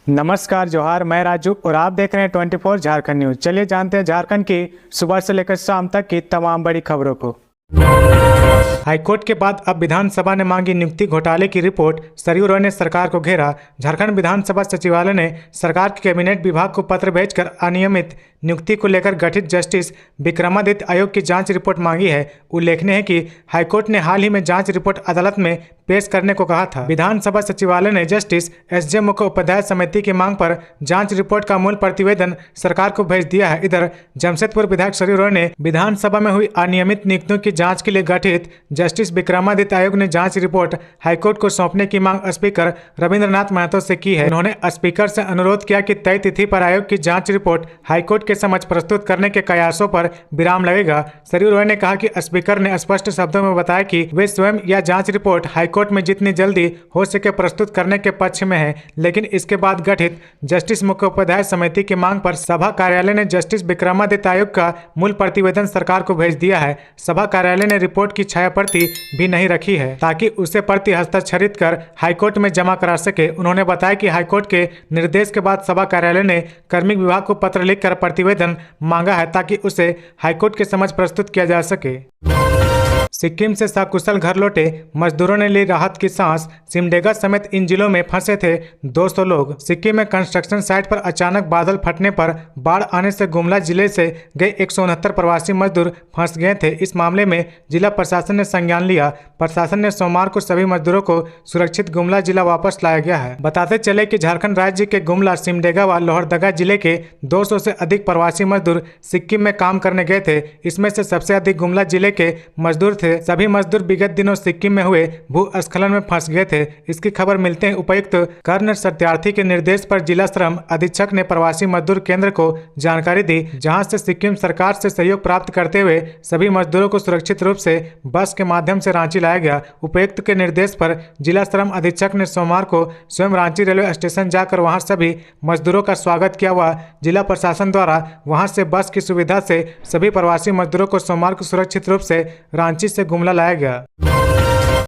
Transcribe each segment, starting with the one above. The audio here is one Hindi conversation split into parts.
नमस्कार जोहार, मैं राजू और आप देख रहे हैं 24 झारखंड न्यूज। चलिए जानते हैं झारखंड की सुबह से लेकर शाम तक की तमाम बड़ी खबरों को। हाईकोर्ट के बाद अब विधानसभा ने मांगी नियुक्ति घोटाले की रिपोर्ट। सरयू रॉय ने सरकार को घेरा। झारखंड विधानसभा सचिवालय ने सरकार के कैबिनेट विभाग को पत्र भेजकर अनियमित नियुक्ति को लेकर गठित जस्टिस विक्रमादित्य आयोग की जांच रिपोर्ट मांगी है। उल्लेखनीय है कि हाईकोर्ट ने हाल ही में जांच रिपोर्ट अदालत में पेश करने को कहा था। विधानसभा सचिवालय ने जस्टिस एस.जे. मुखोपाध्याय समिति की मांग पर जांच रिपोर्ट का मूल प्रतिवेदन सरकार को भेज दिया है। इधर जमशेदपुर विधायक सरयू रॉय ने विधानसभा में हुई अनियमित नियुक्तियों की जांच के लिए गठित जस्टिस विक्रमादित्य आयोग ने जांच रिपोर्ट हाईकोर्ट को सौंपने की मांग स्पीकर रविंद्रनाथ महतो से की है। उन्होंने स्पीकर से अनुरोध किया कि तय तिथि पर आयोग की जांच रिपोर्ट हाईकोर्ट के समक्ष प्रस्तुत करने के कयासों पर विराम लगेगा। सरयू रॉय ने कहा कि स्पीकर ने स्पष्ट शब्दों में बताया कि वे स्वयं यह जांच रिपोर्ट हाईकोर्ट में जितनी जल्दी हो सके प्रस्तुत करने के पक्ष में है, लेकिन इसके बाद गठित जस्टिस मुखोपाध्याय समिति की मांग पर सभा कार्यालय ने जस्टिस विक्रमादित्य आयोग का मूल प्रतिवेदन सरकार को भेज दिया है। सभा कार्यालय ने रिपोर्ट की छाया प्रति भी नहीं रखी है ताकि उसे प्रति हस्ताक्षरित कर हाईकोर्ट में जमा करा सके। उन्होंने बताया कि हाईकोर्ट के निर्देश के बाद सभा कार्यालय ने कार्मिक विभाग को पत्र लिखकर प्रतिवेदन मांगा है ताकि उसे हाईकोर्ट के समक्ष प्रस्तुत किया जा सके। सिक्किम से सकुशल घर लौटे मजदूरों ने ली राहत की सांस। सिमडेगा समेत इन जिलों में फंसे थे 200 लोग। सिक्किम में कंस्ट्रक्शन साइट पर अचानक बादल फटने पर बाढ़ आने से गुमला जिले से गए 169 प्रवासी मजदूर फंस गए थे। इस मामले में जिला प्रशासन ने संज्ञान लिया। प्रशासन ने सोमवार को सभी मजदूरों को सुरक्षित गुमला जिला वापस लाया गया है। बताते चले कि झारखंड राज्य के गुमला, सिमडेगा व लोहरदगा जिले के 200 से अधिक प्रवासी मजदूर सिक्किम में काम करने गए थे। इसमें से सबसे अधिक गुमला जिले के मजदूर थे। सभी मजदूर विगत दिनों सिक्किम में हुए भूस्खलन में फंस गए थे। इसकी खबर मिलते ही उपायुक्त कर्ण सत्यार्थी के निर्देश पर जिला श्रम अधीक्षक ने प्रवासी मजदूर केंद्र को जानकारी दी, जहां से सिक्किम सरकार से सहयोग प्राप्त करते हुए सभी मजदूरों को सुरक्षित रूप से बस के माध्यम से रांची लाया गया। उपायुक्त के निर्देश पर जिला श्रम अधीक्षक ने सोमवार को स्वयं रांची रेलवे स्टेशन जाकर वहां सभी मजदूरों का स्वागत किया हुआ। जिला प्रशासन द्वारा वहां से बस की सुविधा से सभी प्रवासी मजदूरों को सोमवार को सुरक्षित रूप से रांची से गुमला लाया गया।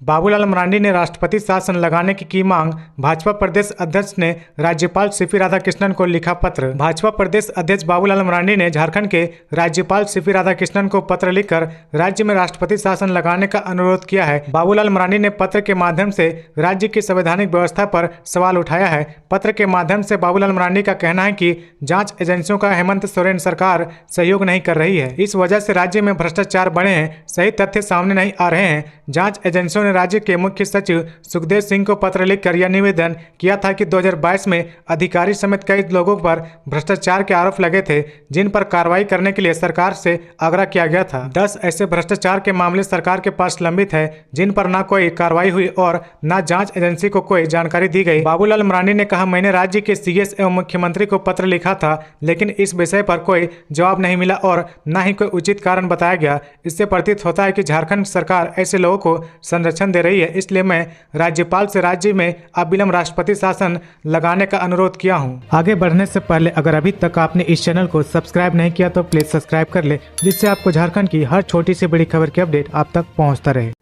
बाबूलाल मरांडी ने राष्ट्रपति शासन लगाने की मांग। भाजपा प्रदेश अध्यक्ष ने राज्यपाल सीपी राधाकृष्णन को लिखा पत्र। भाजपा प्रदेश अध्यक्ष बाबूलाल मरांडी ने झारखंड के राज्यपाल सीपी राधाकृष्णन को पत्र लिखकर राज्य में राष्ट्रपति शासन लगाने का अनुरोध किया है। बाबूलाल मरांडी ने पत्र के माध्यम से राज्य की संवैधानिक व्यवस्था पर सवाल उठाया है। पत्र के माध्यम से बाबूलाल मरांडी का कहना है कि जांच एजेंसियों का हेमंत सोरेन सरकार सहयोग नहीं कर रही है। इस वजह से राज्य में भ्रष्टाचार बढ़े हैं, सही तथ्य सामने नहीं आ रहे हैं। जांच एजेंसियों ने राज्य के मुख्य सचिव सुखदेव सिंह को पत्र लिखकर यह निवेदन किया था कि 2022 में अधिकारी समेत कई लोगों पर भ्रष्टाचार के आरोप लगे थे, जिन पर कार्रवाई करने के लिए सरकार से आग्रह किया गया था। 10 ऐसे भ्रष्टाचार के मामले सरकार के पास लंबित है, जिन पर न कोई कार्रवाई हुई और न जांच एजेंसी को कोई जानकारी दी गई। बाबूलाल मरांडी ने कहा, मैंने राज्य के सीएस एवं मुख्यमंत्री को पत्र लिखा था, लेकिन इस विषय पर कोई जवाब नहीं मिला और न ही कोई उचित कारण बताया गया। इससे प्रतीत होता है कि झारखंड सरकार ऐसे लोगों को संरक्षण दे रही है। इसलिए मैं राज्यपाल से राज्य में अविलंब राष्ट्रपति शासन लगाने का अनुरोध किया हूं। आगे बढ़ने से पहले अगर अभी तक आपने इस चैनल को सब्सक्राइब नहीं किया तो प्लीज सब्सक्राइब कर ले, जिससे आपको झारखंड की हर छोटी से बड़ी खबर की अपडेट आप तक पहुंचता रहे।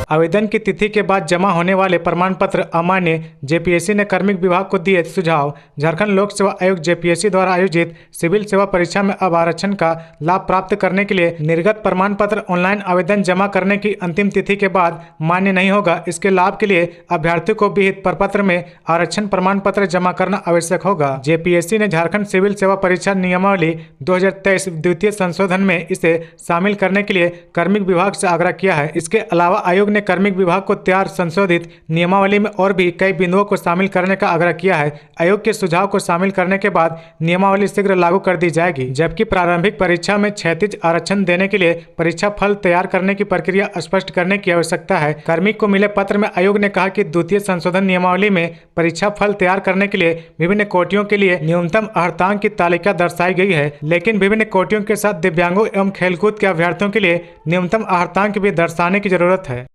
आवेदन की तिथि के बाद जमा होने वाले प्रमाण पत्र अमान्य। जेपीएससी ने कार्मिक विभाग को दिए सुझाव। झारखंड लोक सेवा आयोग जेपीएससी द्वारा आयोजित सिविल सेवा परीक्षा में अब आरक्षण का लाभ प्राप्त करने के लिए निर्गत प्रमाण पत्र ऑनलाइन आवेदन जमा करने की अंतिम तिथि के बाद मान्य नहीं होगा। इसके लाभ के लिए अभ्यर्थियों को विहित प्रपत्र में आरक्षण प्रमाण पत्र जमा करना आवश्यक होगा। जेपीएससी ने झारखंड सिविल सेवा परीक्षा नियमावली 2023 द्वितीय संशोधन में इसे शामिल करने के लिए कार्मिक विभाग से आग्रह किया है। इसके अलावा आयोग ने कार्मिक विभाग को तैयार संशोधित नियमावली में और भी कई बिंदुओं को शामिल करने का आग्रह किया है। आयोग के सुझाव को शामिल करने के बाद नियमावली शीघ्र लागू कर दी जाएगी, जबकि प्रारंभिक परीक्षा में क्षैतिज आरक्षण देने के लिए परीक्षा फल तैयार करने की प्रक्रिया स्पष्ट करने की आवश्यकता है। कार्मिक को मिले पत्र में आयोग ने कहा कि द्वितीय संशोधन नियमावली में परीक्षा फल तैयार करने के लिए विभिन्न कोटियों के लिए न्यूनतम अर्हतांक की तालिका दर्शाई गई है, लेकिन विभिन्न कोटियों के साथ दिव्यांगों एवं खेलकूद के अभ्यर्थियों के लिए न्यूनतम अर्हतांक भी दर्शाने की जरूरत है।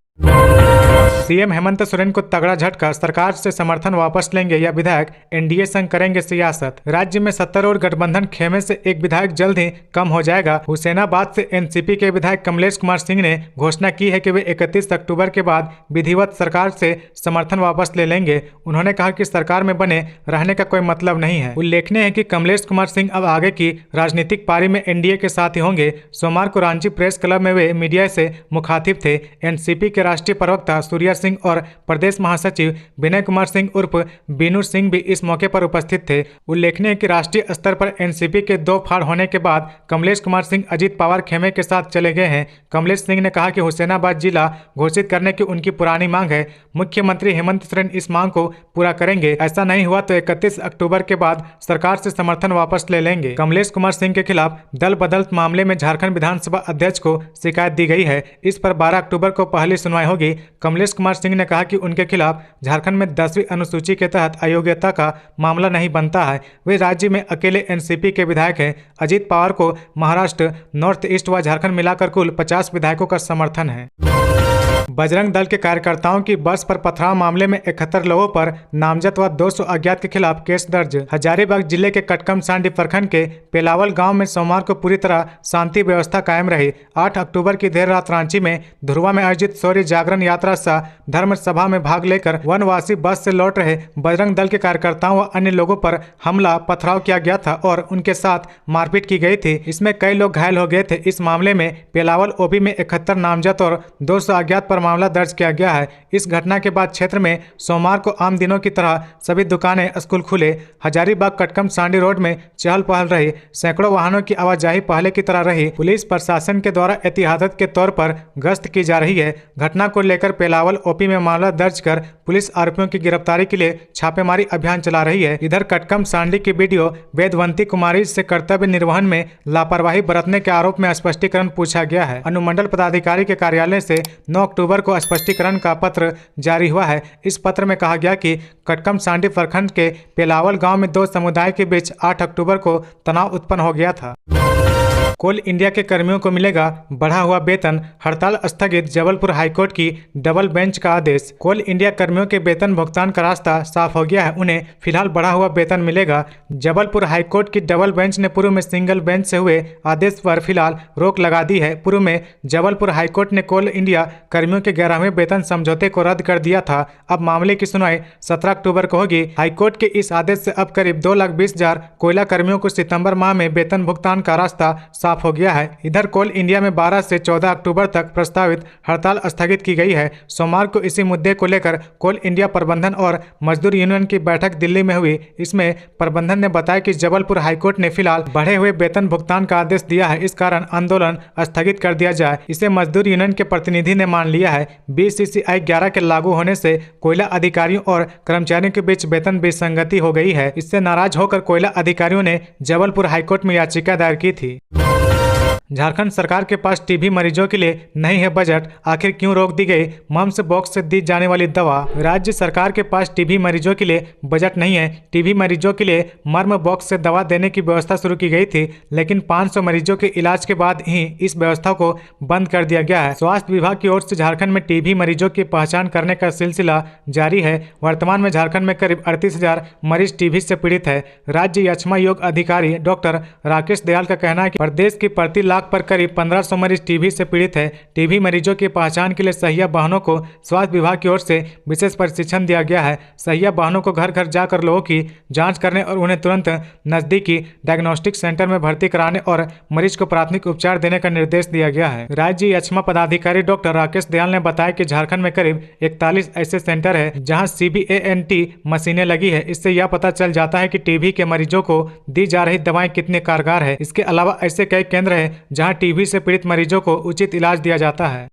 सीएम हेमंत सोरेन को तगड़ा झटका, सरकार से समर्थन वापस लेंगे या विधायक एनडीए संग करेंगे सियासत। राज्य में सत्तारूढ़ गठबंधन खेमे से एक विधायक जल्द ही कम हो जाएगा। हुसैनाबाद से एनसीपी के विधायक कमलेश कुमार सिंह ने घोषणा की है कि वे 31 अक्टूबर के बाद विधिवत सरकार से समर्थन वापस ले लेंगे। उन्होंने कहा कि सरकार में बने रहने का कोई मतलब नहीं है। उल्लेखनीय है कि कमलेश कुमार सिंह अब आगे की राजनीतिक पारी में एनडीए के साथ ही होंगे। सोमवार को रांची प्रेस क्लब में वे मीडिया से मुखातिब थे। एनसीपी के राष्ट्रीय प्रवक्ता सूर्या सिंह और प्रदेश महासचिव विनय कुमार सिंह उर्फ बीनू सिंह भी इस मौके पर उपस्थित थे। उल्लेखनीय है कि राष्ट्रीय स्तर पर एनसीपी के 2 फाड़ होने के बाद कमलेश कुमार सिंह अजीत पवार खेमे के साथ चले गए हैं। कमलेश सिंह ने कहा कि हुसैनाबाद जिला घोषित करने की उनकी पुरानी मांग है। मुख्यमंत्री हेमंत सोरेन इस मांग को पूरा करेंगे। ऐसा नहीं हुआ तो 31 अक्टूबर के बाद सरकार से समर्थन वापस ले लेंगे। कमलेश कुमार सिंह के खिलाफ दल बदल मामले में झारखंड विधानसभा अध्यक्ष को शिकायत दी गई है। इस पर 12 अक्टूबर को पहली सुनवाई होगी। कमलेश कुमार सिंह ने कहा कि उनके खिलाफ झारखंड में 10वीं अनुसूची के तहत अयोग्यता का मामला नहीं बनता है। वे राज्य में अकेले एनसीपी के विधायक हैं। अजीत पवार को महाराष्ट्र, नॉर्थ ईस्ट व झारखंड मिलाकर कुल 50 विधायकों का समर्थन है। बजरंग दल के कार्यकर्ताओं की बस पर पथराव मामले में 71 लोगों पर नामजद व 200 अज्ञात के खिलाफ केस दर्ज। हजारीबाग जिले के कटकमसांडी प्रखंड के पेलावल गांव में सोमवार को पूरी तरह शांति व्यवस्था कायम रही। 8 अक्टूबर की देर रात रांची में धुरवा में आयोजित शौर्य जागरण यात्रा सह धर्म सभा में भाग लेकर वनवासी बस से लौट रहे बजरंग दल के कार्यकर्ताओं व अन्य लोगों पर हमला पथराव किया गया था और उनके साथ मारपीट की गई थी। इसमें कई लोग घायल हो गए थे। इस मामले में पेलावल ओबी में 71 नामजद और 200 अज्ञात पर मामला दर्ज किया गया है। इस घटना के बाद क्षेत्र में सोमवार को आम दिनों की तरह सभी दुकानें, स्कूल खुले। हजारीबाग कटकमसांडी रोड में चहल पहल रही। सैकड़ों वाहनों की आवाजाही पहले की तरह रही। पुलिस प्रशासन के द्वारा एहतियात के तौर पर गश्त की जा रही है। घटना को लेकर पेलावल ओपी में मामला दर्ज कर पुलिस आरोपियों की गिरफ्तारी के लिए छापेमारी अभियान चला रही है। इधर कटकमसांडी की वीडियो वेदवंती कुमारी से कर्तव्य निर्वहन में लापरवाही बरतने के आरोप में स्पष्टीकरण पूछा गया है। अनुमंडल पदाधिकारी के कार्यालय से 9 अक्टूबर को स्पष्टीकरण का पत्र जारी हुआ है। इस पत्र में कहा गया कि कटकमसांडी प्रखंड के पेलावल गांव में 2 समुदाय के बीच 8 अक्टूबर को तनाव उत्पन्न हो गया था। कोल इंडिया के कर्मियों को मिलेगा बढ़ा हुआ वेतन, हड़ताल स्थगित। जबलपुर हाईकोर्ट की डबल बेंच का आदेश। कोल इंडिया कर्मियों के वेतन भुगतान का रास्ता साफ हो गया है। उन्हें फिलहाल बढ़ा हुआ वेतन मिलेगा। जबलपुर हाईकोर्ट की डबल बेंच ने पूर्व में सिंगल बेंच से हुए आदेश पर फिलहाल रोक लगा दी है। पूर्व में जबलपुर हाईकोर्ट ने कोल इंडिया कर्मियों के 11वें वेतन समझौते को रद्द कर दिया था। अब मामले की सुनवाई 17 अक्टूबर को होगी। हाईकोर्ट के इस आदेश से अब करीब 2,20,000 कोयला कर्मियों को सितंबर माह में वेतन भुगतान का रास्ता साफ हो गया है। इधर कोल इंडिया में 12 से 14 अक्टूबर तक प्रस्तावित हड़ताल स्थगित की गई है। सोमवार को इसी मुद्दे को लेकर कोल इंडिया प्रबंधन और मजदूर यूनियन की बैठक दिल्ली में हुई। इसमें प्रबंधन ने बताया कि जबलपुर हाईकोर्ट ने फिलहाल बढ़े हुए वेतन भुगतान का आदेश दिया है। इस कारण आंदोलन स्थगित कर दिया जाए, इसे मजदूर यूनियन के प्रतिनिधि ने मान लिया है। BCCI 11 के लागू होने से कोयला अधिकारियों और कर्मचारियों के बीच वेतन विसंगति हो गई है। इससे नाराज होकर कोयला अधिकारियों ने जबलपुर हाईकोर्ट में याचिका दायर की थी। झारखंड सरकार के पास टीबी मरीजों के लिए नहीं है बजट, आखिर क्यों रोक दी गई मम्स बॉक्स से दी जाने वाली दवा। राज्य सरकार के पास टीबी मरीजों के लिए बजट नहीं है। टीबी मरीजों के लिए मर्म बॉक्स से दवा देने की व्यवस्था शुरू की गई थी, लेकिन 500 मरीजों के इलाज के बाद ही इस व्यवस्था को बंद कर दिया गया है। स्वास्थ्य विभाग की ओर से झारखंड में टीबी मरीजों की पहचान करने का सिलसिला जारी है। वर्तमान में झारखंड में करीब 38,000 मरीज टीबी से पीड़ित है। राज्य यक्ष्मा योग अधिकारी डॉक्टर राकेश दयाल का कहना है कि प्रदेश की प्रति लाख पर करीब 1500 मरीज टीबी से पीड़ित है। टीबी मरीजों की पहचान के लिए सहिया वाहनों को स्वास्थ्य विभाग की ओर से विशेष प्रशिक्षण दिया गया है। सहिया वाहनों को घर घर जाकर लोगों की जांच करने और उन्हें तुरंत नजदीकी डायग्नोस्टिक सेंटर में भर्ती कराने और मरीज को प्राथमिक उपचार देने का निर्देश दिया गया है। राज्य यक्ष्मा पदाधिकारी डॉक्टर राकेश दयाल ने बताया कि झारखंड में करीब 41 ऐसे सेंटर है जहां CBANT मशीनें लगी है। इससे यह पता चल जाता है कि टीबी के मरीजों को दी जा रही दवाएं कितनी कारगर है। इसके अलावा ऐसे कई केंद्र है जहां टीबी से पीड़ित मरीजों को उचित इलाज दिया जाता है।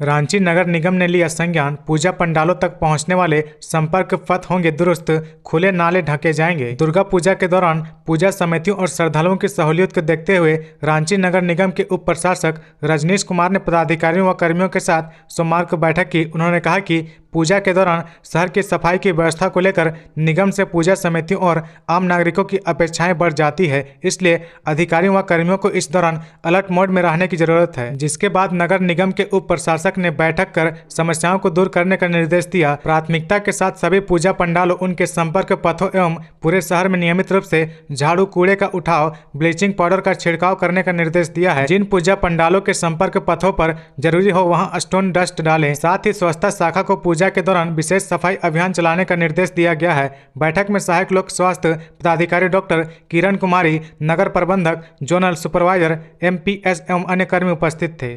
रांची नगर निगम ने लिया संज्ञान, पूजा पंडालों तक पहुंचने वाले संपर्क पथ होंगे दुरुस्त, खुले नाले ढके जाएंगे। दुर्गा पूजा के दौरान पूजा समितियों और श्रद्धालुओं की सहूलियत को देखते हुए रांची नगर निगम के उप प्रशासक रजनीश कुमार ने पदाधिकारियों व कर्मियों के साथ सोमवार को बैठक की। उन्होंने कहा कि पूजा के दौरान शहर की सफाई की व्यवस्था को लेकर निगम से पूजा समितियों और आम नागरिकों की अपेक्षाएं बढ़ जाती है। इसलिए अधिकारियों व कर्मियों को इस दौरान अलर्ट मोड में रहने की जरूरत है। जिसके बाद नगर निगम के उप प्रशासक ने बैठक कर समस्याओं को दूर करने का निर्देश दिया। प्राथमिकता के साथ सभी पूजा पंडालों, उनके संपर्क पथों एवं पूरे शहर में नियमित रूप से झाड़ू, कूड़े का उठाव, ब्लीचिंग पाउडर का छिड़काव करने का निर्देश दिया है। जिन पूजा पंडालों के संपर्क पथों पर जरूरी हो वहां स्टोन डस्ट डालें। साथ ही स्वच्छता शाखा को पूजा के दौरान विशेष सफाई अभियान चलाने का निर्देश दिया गया है। बैठक में सहायक लोक स्वास्थ्य पदाधिकारी डॉक्टर किरण कुमारी, नगर प्रबंधक, जोनल सुपरवाइजर, MPS एवं अन्य कर्मी उपस्थित थे।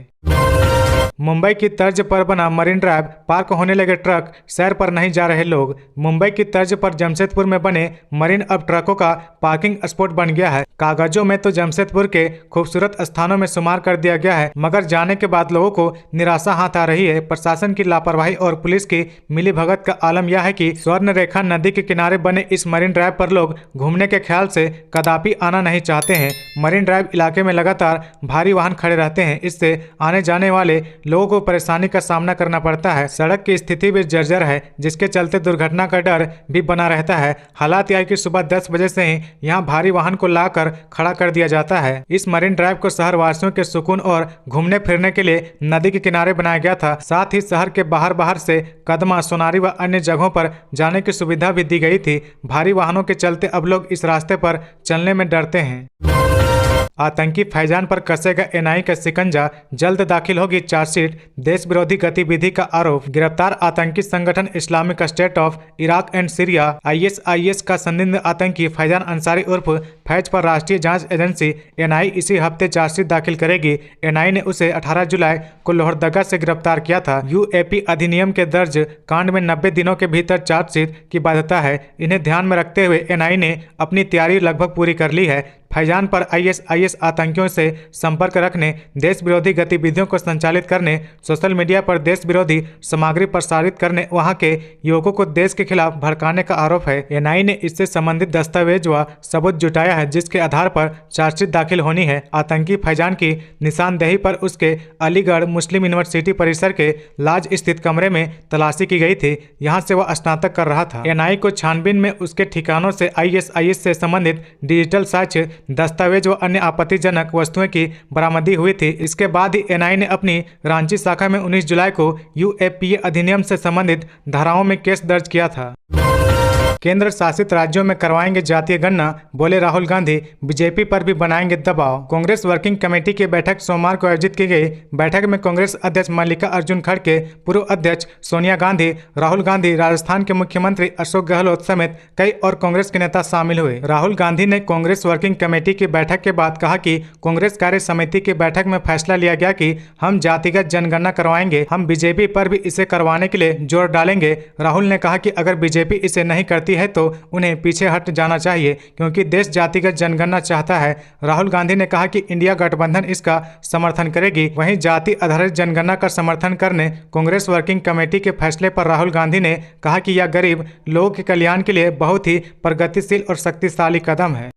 मुंबई की तर्ज पर बना मरीन ड्राइव, पार्क होने लगे ट्रक, सैर पर नहीं जा रहे लोग। मुंबई की तर्ज पर जमशेदपुर में बने मरीन अब ट्रकों का पार्किंग स्पॉट बन गया है। कागजों में तो जमशेदपुर के खूबसूरत स्थानों में शुमार कर दिया गया है, मगर जाने के बाद लोगों को निराशा हाथ आ रही है। प्रशासन की लापरवाही और पुलिस की मिलीभगत का आलम यह है कि स्वर्ण रेखा नदी के किनारे बने इस मरीन ड्राइव पर लोग घूमने के ख्याल से कदापि आना नहीं चाहते हैं। मरीन ड्राइव इलाके में लगातार भारी वाहन खड़े रहते हैं। इससे आने जाने वाले लोगों को परेशानी का सामना करना पड़ता है। सड़क की स्थिति भी जर्जर है, जिसके चलते दुर्घटना का डर भी बना रहता है। हालात यह है कि सुबह 10 बजे से ही यहाँ भारी वाहन को लाकर खड़ा कर दिया जाता है। इस मरीन ड्राइव को शहर वासियों के सुकून और घूमने फिरने के लिए नदी के किनारे बनाया गया था। साथ ही शहर के बाहर से कदमा, सोनारी व अन्य जगहों पर जाने की सुविधा भी दी गई थी। भारी वाहनों के चलते अब लोग इस रास्ते पर चलने में डरते हैं। आतंकी फैजान पर कसेगा NIA का शिकंजा, जल्द दाखिल होगी चार्जशीट। देश विरोधी गतिविधि का आरोप। गिरफ्तार आतंकी संगठन Islamic state of Iraq and Syria ISIS का संदिग्ध आतंकी फैजान अंसारी उर्फ फैज पर राष्ट्रीय जांच एजेंसी NIA इसी हफ्ते चार्जशीट दाखिल करेगी। NIA ने उसे 18 जुलाई को लोहरदगा से गिरफ्तार किया था। UAP अधिनियम के दर्ज कांड में 90 दिनों के भीतर चार्जशीट की बाध्यता है। इन्हें ध्यान में रखते हुए NIA ने अपनी तैयारी लगभग पूरी कर ली है। फैजान पर ISIS आतंकियों से संपर्क रखने, देश विरोधी गतिविधियों को संचालित करने, सोशल मीडिया पर देश विरोधी सामग्री प्रसारित करने, वहां के युवकों को देश के खिलाफ भड़काने का आरोप है। NIA ने इससे संबंधित दस्तावेज व सबूत जुटाया है, जिसके आधार पर चार्जशीट दाखिल होनी है। आतंकी फैजान की निशानदेही पर उसके अलीगढ़ मुस्लिम यूनिवर्सिटी परिसर के लाज स्थित कमरे में तलाशी की गई थी। यहाँ से वह स्नातक कर रहा था। NIA को छानबीन में उसके ठिकानों से ISIS से संबंधित डिजिटल साक्ष्य, दस्तावेज व अन्य आपत्तिजनक वस्तुएं की बरामदी हुई थी। इसके बाद ही NIA ने अपनी रांची शाखा में 19 जुलाई को UAPA अधिनियम से संबंधित धाराओं में केस दर्ज किया था। केंद्र शासित राज्यों में करवाएंगे जातीय गणना, बोले राहुल गांधी। बीजेपी पर भी बनाएंगे दबाव। कांग्रेस वर्किंग कमेटी की बैठक सोमवार को आयोजित की गई। बैठक में कांग्रेस अध्यक्ष मल्लिकार्जुन खड़गे, पूर्व अध्यक्ष सोनिया गांधी, राहुल गांधी, राजस्थान के मुख्यमंत्री अशोक गहलोत समेत कई और कांग्रेस के नेता शामिल हुए। राहुल गांधी ने कांग्रेस वर्किंग कमेटी की बैठक के बाद कहा कि कांग्रेस कार्य समिति की बैठक में फैसला लिया गया कि हम जातिगत जनगणना करवाएंगे। हम बीजेपी पर भी इसे करवाने के लिए जोर डालेंगे। राहुल ने कहा कि अगर बीजेपी इसे नहीं करती है तो उन्हें पीछे हट जाना चाहिए, क्योंकि देश जातिगत जनगणना चाहता है। राहुल गांधी ने कहा कि इंडिया गठबंधन इसका समर्थन करेगी। वहीं जाति आधारित जनगणना का समर्थन करने कांग्रेस वर्किंग कमेटी के फैसले पर राहुल गांधी ने कहा कि यह गरीब लोगों के कल्याण के लिए बहुत ही प्रगतिशील और शक्तिशाली कदम है।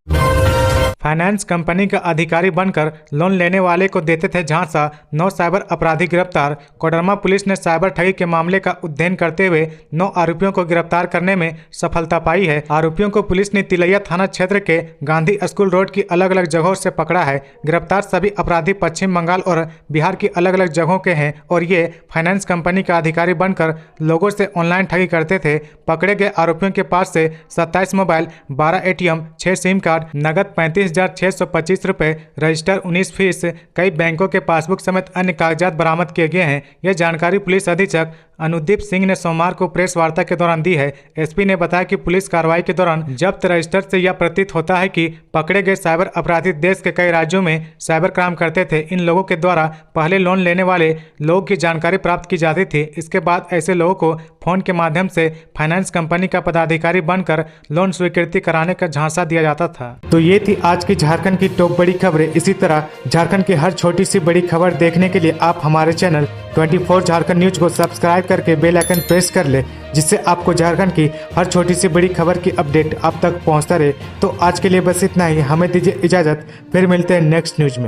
फाइनेंस कंपनी का अधिकारी बनकर लोन लेने वाले को देते थे झांसा, 9 साइबर अपराधी गिरफ्तार। कोडरमा पुलिस ने साइबर ठगी के मामले का अध्ययन करते हुए 9 आरोपियों को गिरफ्तार करने में सफलता पाई है। आरोपियों को पुलिस ने तिलैया थाना क्षेत्र के गांधी स्कूल रोड की अलग अलग जगहों से पकड़ा है। गिरफ्तार सभी अपराधी पश्चिम बंगाल और बिहार की अलग अलग जगहों के हैं और ये फाइनेंस कंपनी का अधिकारी बनकर लोगों से ऑनलाइन ठगी करते थे। पकड़े गए आरोपियों के पास से 27 मोबाइल, 12 ATM, 6 सिम कार्ड, नगद 35,625 रुपए, रजिस्टर 19 फीस, कई बैंकों के पासबुक समेत अन्य कागजात बरामद किए गए हैं। यह जानकारी पुलिस अधीक्षक अनुदीप सिंह ने सोमवार को प्रेस वार्ता के दौरान दी है। एसपी ने बताया कि पुलिस कार्रवाई के दौरान जब्त रजिस्टर से यह प्रतीत होता है कि पकड़े गए साइबर अपराधी देश के कई राज्यों में साइबर क्राइम करते थे। इन लोगों के द्वारा पहले लोन लेने वाले लोगों की जानकारी प्राप्त की जाती थी। इसके बाद ऐसे लोगों को फोन के माध्यम से फाइनेंस कंपनी का पदाधिकारी बनकर लोन स्वीकृति कराने का झांसा दिया जाता था। तो ये थी आज की झारखंड की टॉप बड़ी खबरें। इसी तरह झारखंड की हर छोटी सी बड़ी खबर देखने के लिए आप हमारे चैनल 24 झारखंड न्यूज को सब्सक्राइब करके बेल आइकन प्रेस कर ले, जिससे आपको झारखंड की हर छोटी सी बड़ी खबर की अपडेट आप तक पहुंचता रहे। तो आज के लिए बस इतना ही, हमें दीजिए इजाजत, फिर मिलते हैं नेक्स्ट न्यूज में।